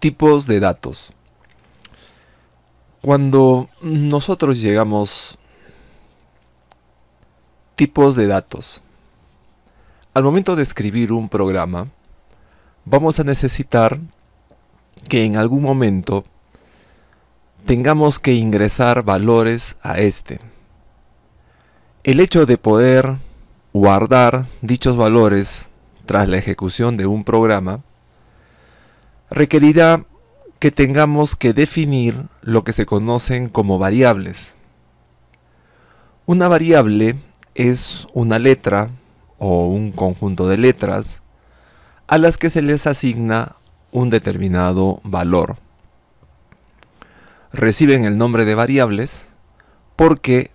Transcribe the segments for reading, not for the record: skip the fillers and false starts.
Tipos de datos. Cuando nosotros llegamos tipos de datos, al momento de escribir un programa, vamos a necesitar que en algún momento tengamos que ingresar valores a este. El hecho de poder guardar dichos valores tras la ejecución de un programa requerirá que tengamos que definir lo que se conocen como variables. Una variable es una letra o un conjunto de letras a las que se les asigna un determinado valor. Reciben el nombre de variables porque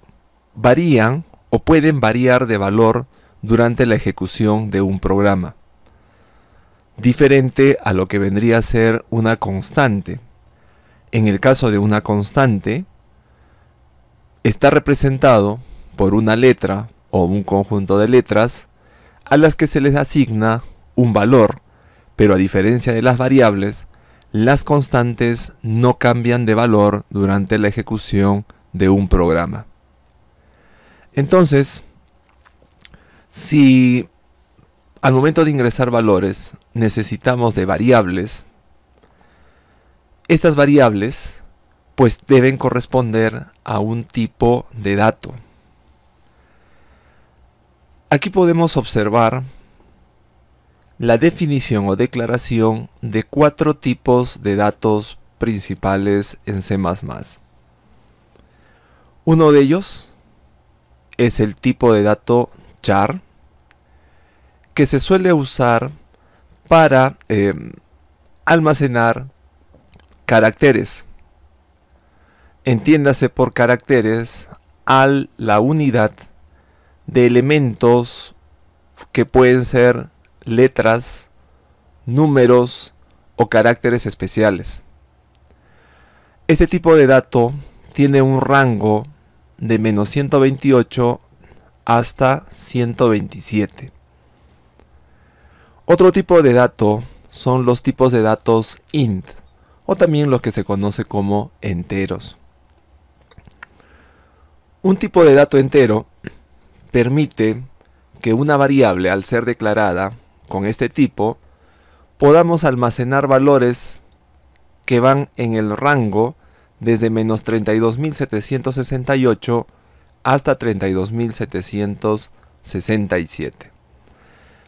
varían o pueden variar de valor durante la ejecución de un programa, diferente a lo que vendría a ser una constante. En el caso de una constante, está representado por una letra o un conjunto de letras a las que se les asigna un valor, pero a diferencia de las variables, las constantes no cambian de valor durante la ejecución de un programa. Entonces, si al momento de ingresar valores necesitamos de variables, estas variables pues deben corresponder a un tipo de dato. Aquí podemos observar la definición o declaración de 4 tipos de datos principales en C++. Uno de ellos es el tipo de dato char, que se suele usar para almacenar caracteres. Entiéndase por caracteres la unidad de elementos que pueden ser letras, números o caracteres especiales. Este tipo de dato tiene un rango de -128 hasta 127. Otro tipo de dato son los tipos de datos int, o también los que se conoce como enteros. Un tipo de dato entero permite que una variable, al ser declarada con este tipo, podamos almacenar valores que van en el rango desde -32.768 hasta 32.767.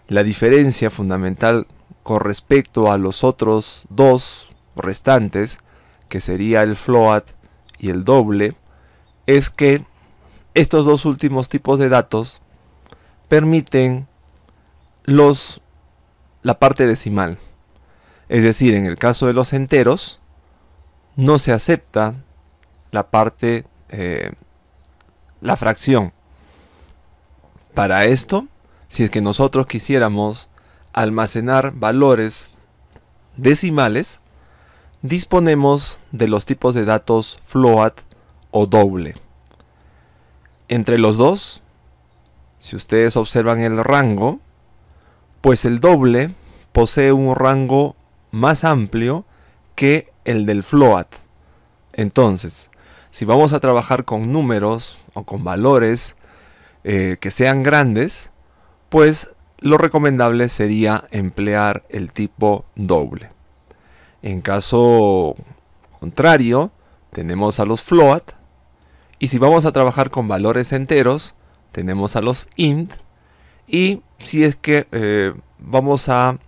La diferencia fundamental con respecto a los otros dos restantes, que sería el float y el doble, es que estos dos últimos tipos de datos permiten la parte decimal. Es decir, en el caso de los enteros, no se acepta la parte, la fracción. Para esto, si es que nosotros quisiéramos almacenar valores decimales, disponemos de los tipos de datos float o doble. Entre los dos, si ustedes observan el rango, pues el doble posee un rango más amplio que el del float. Entonces, si vamos a trabajar con números o con valores que sean grandes, pues lo recomendable sería emplear el tipo doble. En caso contrario, tenemos a los float, y si vamos a trabajar con valores enteros, tenemos a los int, y si es que vamos a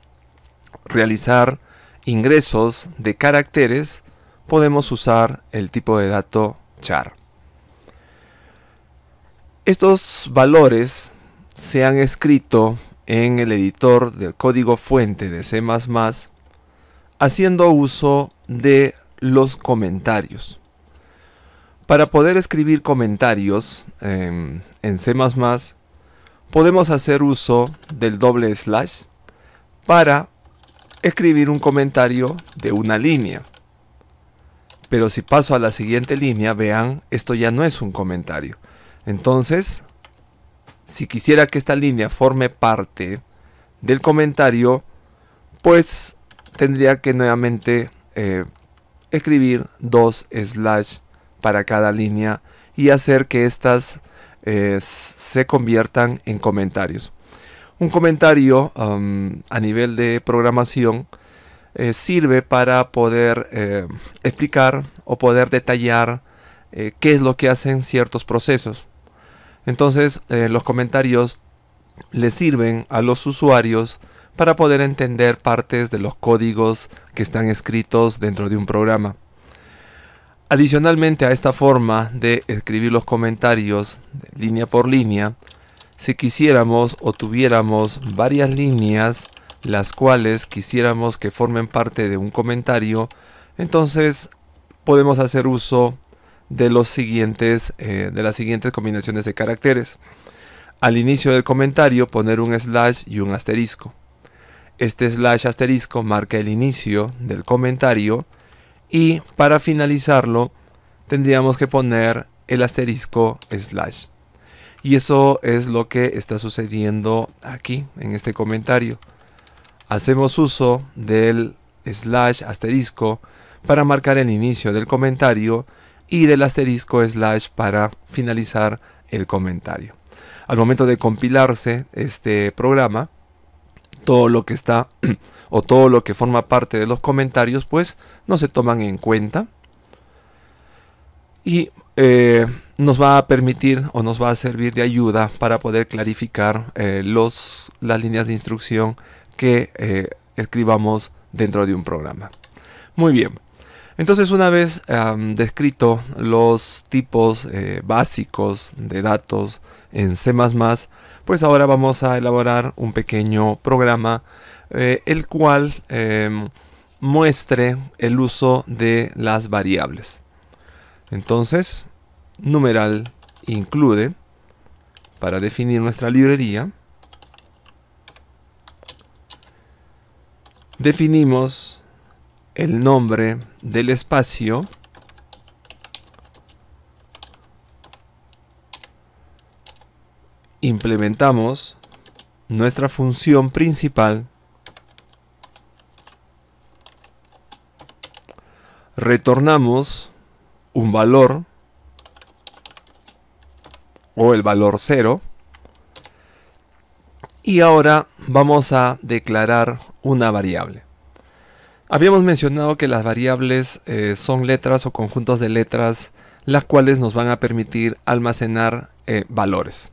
realizar ingresos de caracteres, podemos usar el tipo de dato char. Estos valores se han escrito en el editor del código fuente de C++, haciendo uso de los comentarios. Para poder escribir comentarios en C++, podemos hacer uso del doble slash para escribir un comentario de una línea. Pero si paso a la siguiente línea, vean, esto ya no es un comentario. Entonces, si quisiera que esta línea forme parte del comentario, pues tendría que nuevamente escribir 2 slash para cada línea y hacer que éstas se conviertan en comentarios. Un comentario a nivel de programación sirve para poder explicar o poder detallar qué es lo que hacen ciertos procesos. Entonces los comentarios les sirven a los usuarios para poder entender partes de los códigos que están escritos dentro de un programa. Adicionalmente a esta forma de escribir los comentarios línea por línea, si quisiéramos o tuviéramos varias líneas las cuales quisiéramos que formen parte de un comentario, entonces podemos hacer uso de las siguientes combinaciones de caracteres. Al inicio del comentario poner un slash y un asterisco. Este slash asterisco marca el inicio del comentario y para finalizarlo tendríamos que poner el asterisco slash. Y eso es lo que está sucediendo aquí en este comentario. Hacemos uso del slash asterisco para marcar el inicio del comentario y del asterisco slash para finalizar el comentario. Al momento de compilarse este programa, todo lo que está o todo lo que forma parte de los comentarios pues no se toman en cuenta y nos va a permitir o nos va a servir de ayuda para poder clarificar las líneas de instrucción que escribamos dentro de un programa. Muy bien, entonces una vez descrito los tipos básicos de datos en C++, pues ahora vamos a elaborar un pequeño programa el cual muestre el uso de las variables. Entonces, numeral include, para definir nuestra librería, definimos el nombre del espacio implementamos nuestra función principal, retornamos un valor o el valor 0 y ahora vamos a declarar una variable. Habíamos mencionado que las variables son letras o conjuntos de letras las cuales nos van a permitir almacenar valores.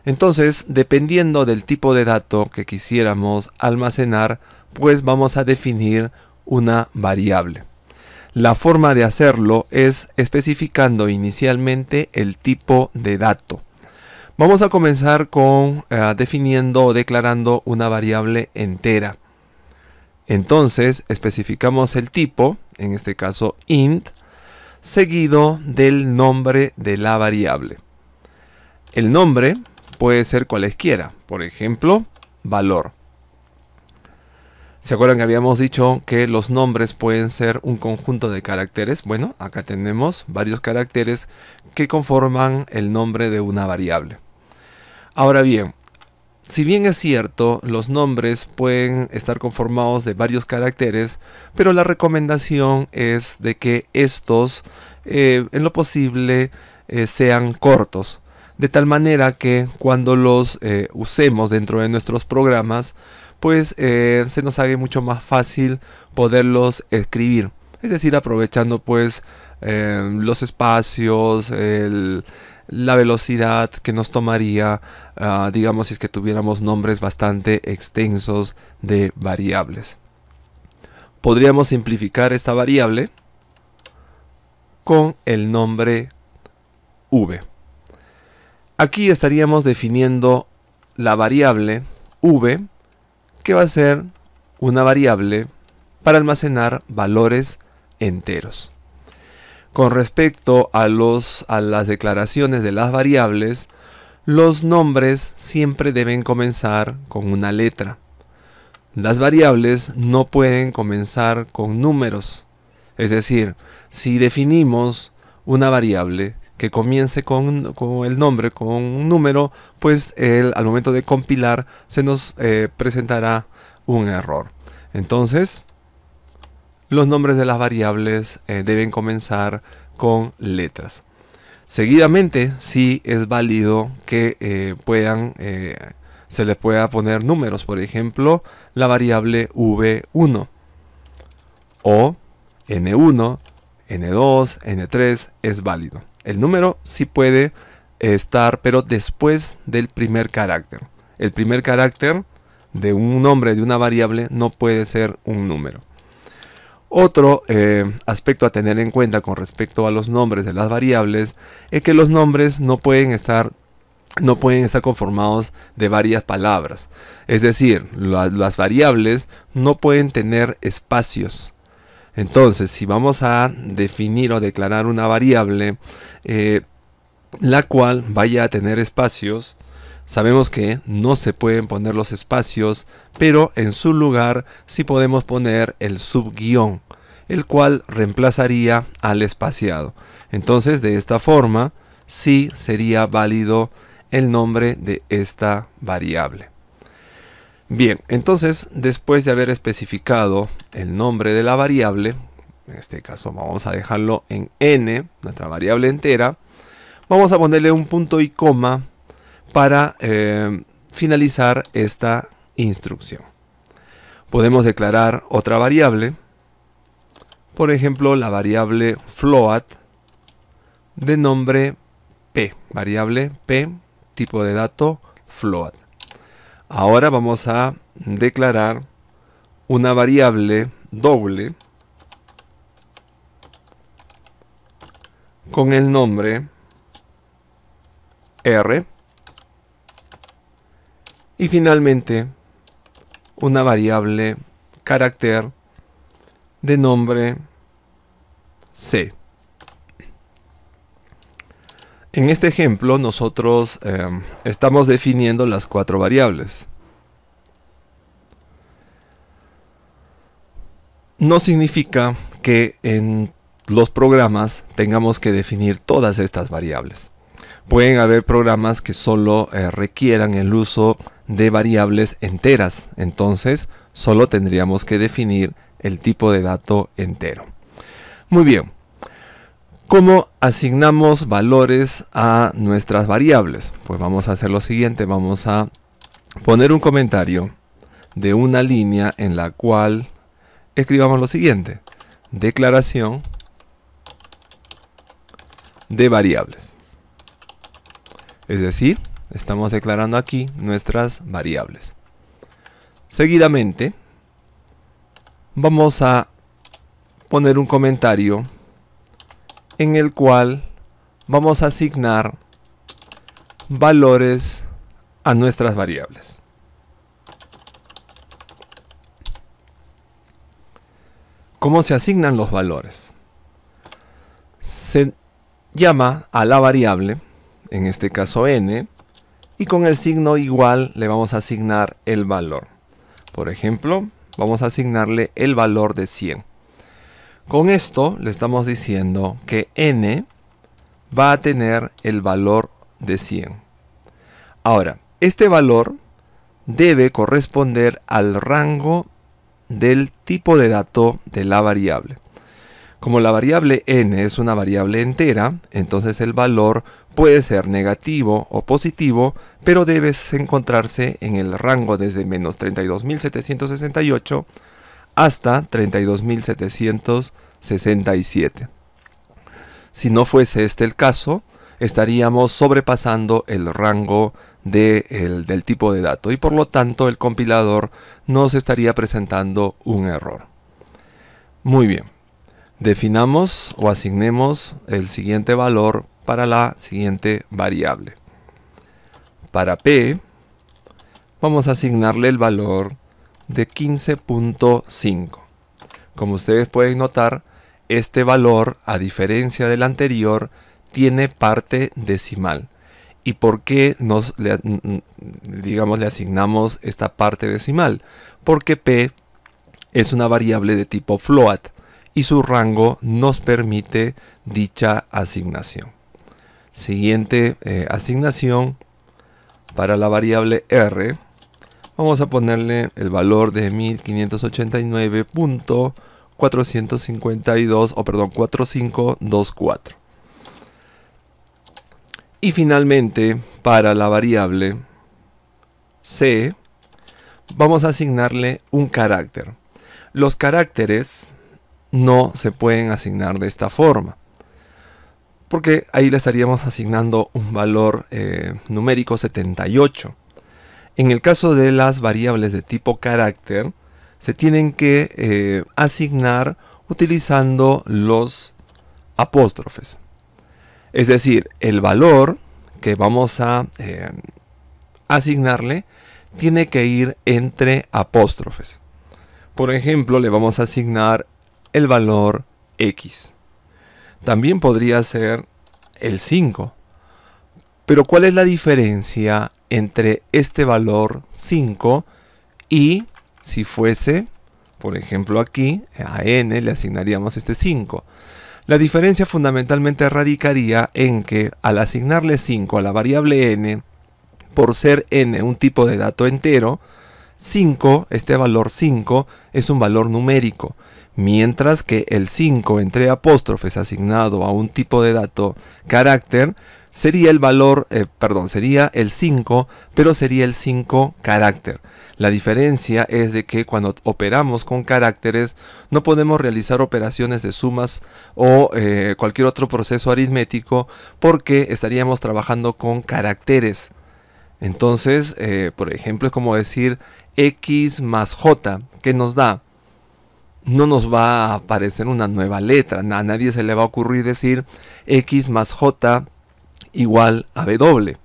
Entonces, dependiendo del tipo de dato que quisiéramos almacenar, pues vamos a definir una variable. La forma de hacerlo es especificando inicialmente el tipo de dato. Vamos a comenzar con definiendo o declarando una variable entera. Entonces, especificamos el tipo, en este caso int, seguido del nombre de la variable. El nombre puede ser cualesquiera, por ejemplo, valor. ¿Se acuerdan que habíamos dicho que los nombres pueden ser un conjunto de caracteres? Bueno, acá tenemos varios caracteres que conforman el nombre de una variable. Ahora bien, si bien es cierto, los nombres pueden estar conformados de varios caracteres, pero la recomendación es de que estos, en lo posible, sean cortos. De tal manera que cuando los usemos dentro de nuestros programas, pues se nos haga mucho más fácil poderlos escribir. Es decir, aprovechando pues los espacios, la velocidad que nos tomaría, digamos, si es que tuviéramos nombres bastante extensos de variables. Podríamos simplificar esta variable con el nombre v. Aquí estaríamos definiendo la variable v, que va a ser una variable para almacenar valores enteros. Con respecto a las declaraciones de las variables, los nombres siempre deben comenzar con una letra. Las variables no pueden comenzar con números. Es decir, si definimos una variable que comience con el nombre, con un número, pues al momento de compilar se nos presentará un error. Entonces, los nombres de las variables deben comenzar con letras. Seguidamente, sí es válido que se les pueda poner números. Por ejemplo, la variable v1 o n1, n2, n3 es válido. El número sí puede estar, pero después del primer carácter. El primer carácter de un nombre de una variable no puede ser un número. Otro aspecto a tener en cuenta con respecto a los nombres de las variables es que los nombres no pueden estar conformados de varias palabras. Es decir, las variables no pueden tener espacios. Entonces, si vamos a definir o declarar una variable la cual vaya a tener espacios, sabemos que no se pueden poner los espacios, pero en su lugar sí podemos poner el subguión, el cual reemplazaría al espaciado. Entonces, de esta forma, sí sería válido el nombre de esta variable. Bien, entonces, después de haber especificado el nombre de la variable, en este caso vamos a dejarlo en n, nuestra variable entera, vamos a ponerle un punto y coma para finalizar esta instrucción. Podemos declarar otra variable, por ejemplo la variable float de nombre p, variable p, tipo de dato float. Ahora vamos a declarar una variable doble con el nombre r. Y finalmente, una variable carácter de nombre c. En este ejemplo, nosotros estamos definiendo las 4 variables. No significa que en los programas tengamos que definir todas estas variables. Pueden haber programas que solo requieran el uso de variables enteras. Entonces, solo tendríamos que definir el tipo de dato entero. Muy bien. ¿Cómo asignamos valores a nuestras variables? Pues vamos a hacer lo siguiente. Vamos a poner un comentario de una línea en la cual escribamos lo siguiente. Declaración de variables. Es decir, estamos declarando aquí nuestras variables. Seguidamente, vamos a poner un comentario en el cual vamos a asignar valores a nuestras variables. ¿Cómo se asignan los valores? Se llama a la variable, en este caso n, y con el signo igual le vamos a asignar el valor. Por ejemplo, vamos a asignarle el valor de 100. Con esto le estamos diciendo que n va a tener el valor de 100. Ahora, este valor debe corresponder al rango del tipo de dato de la variable. Como la variable n es una variable entera, entonces el valor puede ser negativo o positivo, pero debe encontrarse en el rango desde menos 32.768 hasta 32.767. Si no fuese este el caso, estaríamos sobrepasando el rango del tipo de dato y por lo tanto el compilador nos estaría presentando un error. Muy bien. Definamos o asignemos el siguiente valor para la siguiente variable. Para p, vamos a asignarle el valor de 15.5. Como ustedes pueden notar, este valor, a diferencia del anterior, tiene parte decimal. ¿Y por qué le asignamos esta parte decimal? Porque p es una variable de tipo float y su rango nos permite dicha asignación. Siguiente asignación para la variable r. Vamos a ponerle el valor de 1589.4 452, o perdón, 4524. Y finalmente, para la variable C, vamos a asignarle un carácter. Los caracteres no se pueden asignar de esta forma, porque ahí le estaríamos asignando un valor numérico 78. En el caso de las variables de tipo carácter, se tienen que asignar utilizando los apóstrofes. Es decir, el valor que vamos a asignarle tiene que ir entre apóstrofes. Por ejemplo, le vamos a asignar el valor X. También podría ser el 5. Pero ¿cuál es la diferencia entre este valor 5 y si fuese, por ejemplo aquí, a n le asignaríamos este 5? La diferencia fundamentalmente radicaría en que al asignarle 5 a la variable n, por ser n un tipo de dato entero, 5, este valor 5, es un valor numérico, mientras que el 5 entre apóstrofes asignado a un tipo de dato carácter sería el valor, sería el 5, pero sería el 5 carácter. La diferencia es de que cuando operamos con caracteres no podemos realizar operaciones de sumas o cualquier otro proceso aritmético porque estaríamos trabajando con caracteres. Entonces, por ejemplo, es como decir x más j, ¿qué nos da? No nos va a aparecer una nueva letra, a nadie se le va a ocurrir decir x más j igual a w.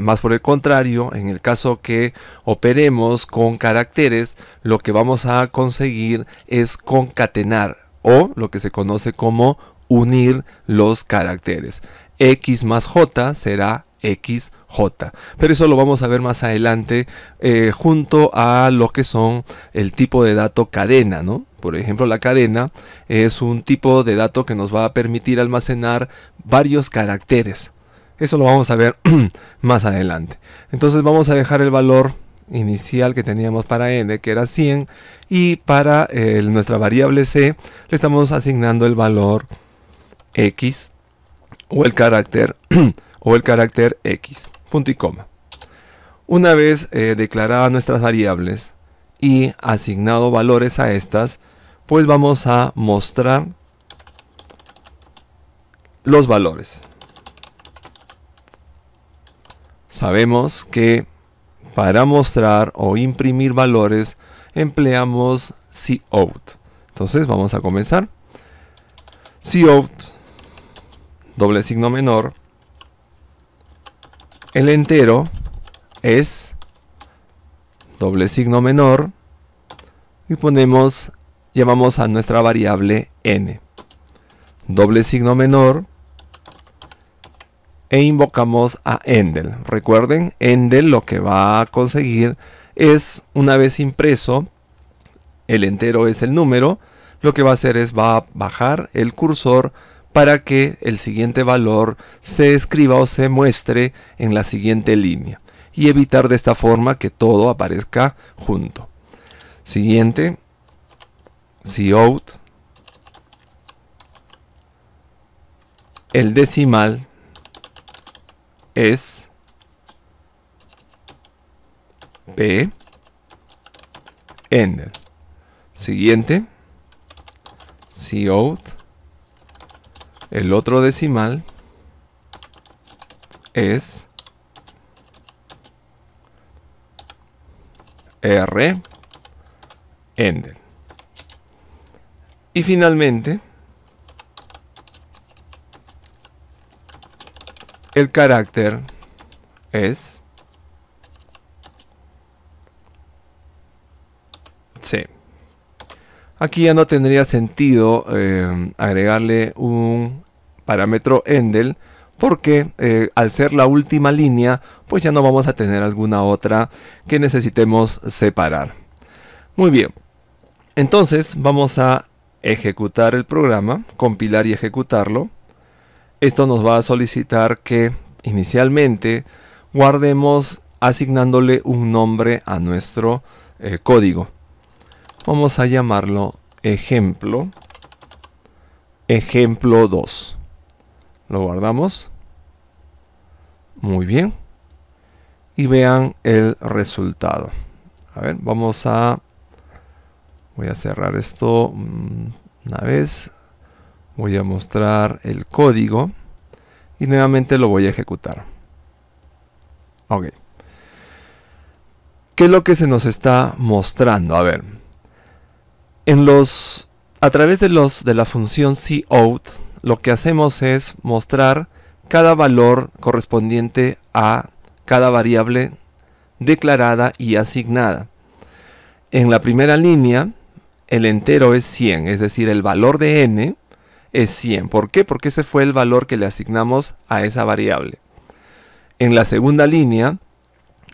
Más por el contrario, en el caso que operemos con caracteres, lo que vamos a conseguir es concatenar, o lo que se conoce como unir los caracteres. X más j será XJ, pero eso lo vamos a ver más adelante junto a lo que son el tipo de dato cadena, ¿no? Por ejemplo, la cadena es un tipo de dato que nos va a permitir almacenar varios caracteres. Eso lo vamos a ver más adelante. Entonces vamos a dejar el valor inicial que teníamos para n, que era 100, y para nuestra variable c le estamos asignando el valor x o el carácter x, punto y coma. Una vez declaradas nuestras variables y asignado valores a estas, pues vamos a mostrar los valores. Sabemos que para mostrar o imprimir valores empleamos cout. Entonces vamos a comenzar. Cout, doble signo menor. El entero es doble signo menor y llamamos a nuestra variable n. Doble signo menor e invocamos a endel. Recuerden, endel lo que va a conseguir es, una vez impreso, el entero es el número, lo que va a hacer es va a bajar el cursor para que el siguiente valor se escriba o se muestre en la siguiente línea y evitar de esta forma que todo aparezca junto. Siguiente, cout, el decimal es p endel. Siguiente, cout, el otro decimal es r endel. Y finalmente, el carácter es C. Aquí ya no tendría sentido agregarle un parámetro endel porque al ser la última línea, pues ya no vamos a tener alguna otra que necesitemos separar. Muy bien, entonces vamos a ejecutar el programa, compilar y ejecutarlo. Esto nos va a solicitar que inicialmente guardemos asignándole un nombre a nuestro código. Vamos a llamarlo ejemplo 2. Lo guardamos. Muy bien. Y vean el resultado. A ver, voy a cerrar esto una vez. Voy a mostrar el código. Y nuevamente lo voy a ejecutar. Ok. ¿Qué es lo que se nos está mostrando? A ver. A través de la función cout, lo que hacemos es mostrar cada valor correspondiente a cada variable declarada y asignada. En la primera línea, el entero es 100, es decir, el valor de n es 100. ¿Por qué? Porque ese fue el valor que le asignamos a esa variable. En la segunda línea,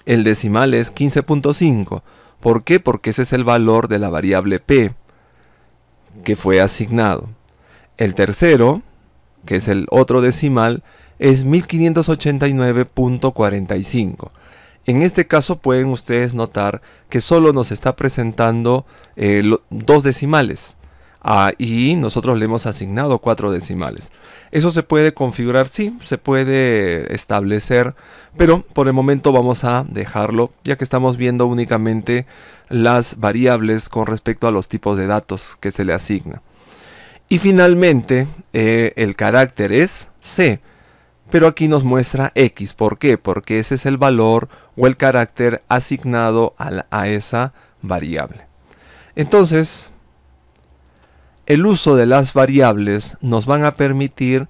el decimal es 15.5. ¿Por qué? Porque ese es el valor de la variable p que fue asignado. El tercero, que es el otro decimal, es 1589.45. En este caso pueden ustedes notar que solo nos está presentando 2 decimales. Y nosotros le hemos asignado 4 decimales. Eso se puede configurar, sí, se puede establecer, pero por el momento vamos a dejarlo, ya que estamos viendo únicamente las variables con respecto a los tipos de datos que se le asigna. Y finalmente, el carácter es C, pero aquí nos muestra X. ¿Por qué? Porque ese es el valor o el carácter asignado a esa variable. Entonces, el uso de las variables nos van a permitir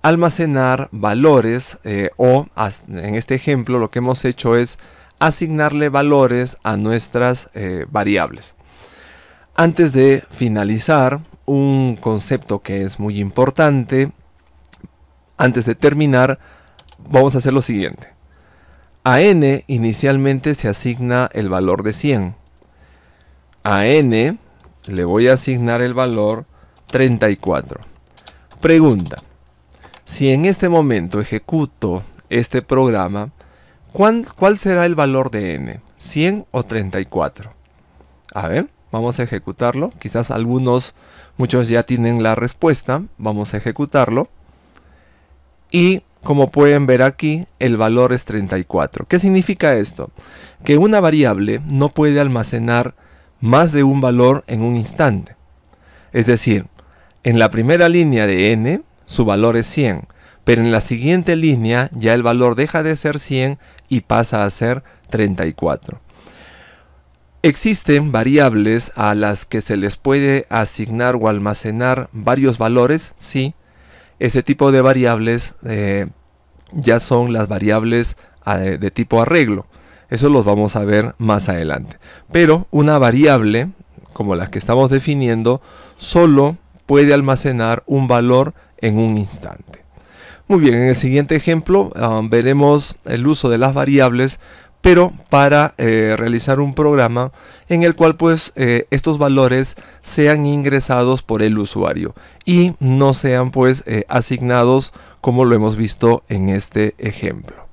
almacenar valores o en este ejemplo lo que hemos hecho es asignarle valores a nuestras variables. Antes de finalizar, un concepto que es muy importante, antes de terminar, vamos a hacer lo siguiente. A n inicialmente se asigna el valor de 100. A n le voy a asignar el valor 34. Pregunta: si en este momento ejecuto este programa, ¿cuál será el valor de n? ¿100 o 34? A ver, vamos a ejecutarlo. Quizás muchos ya tienen la respuesta. Vamos a ejecutarlo. Y como pueden ver aquí, el valor es 34. ¿Qué significa esto? Que una variable no puede almacenar más de un valor en un instante. Es decir, en la primera línea de n, su valor es 100. Pero en la siguiente línea ya el valor deja de ser 100 y pasa a ser 34. ¿Existen variables a las que se les puede asignar o almacenar varios valores? Sí. Ese tipo de variables ya son las variables de tipo arreglo. Eso los vamos a ver más adelante. Pero una variable, como la que estamos definiendo, solo puede almacenar un valor en un instante. Muy bien, en el siguiente ejemplo veremos el uso de las variables, pero para realizar un programa en el cual pues estos valores sean ingresados por el usuario y no sean pues asignados como lo hemos visto en este ejemplo.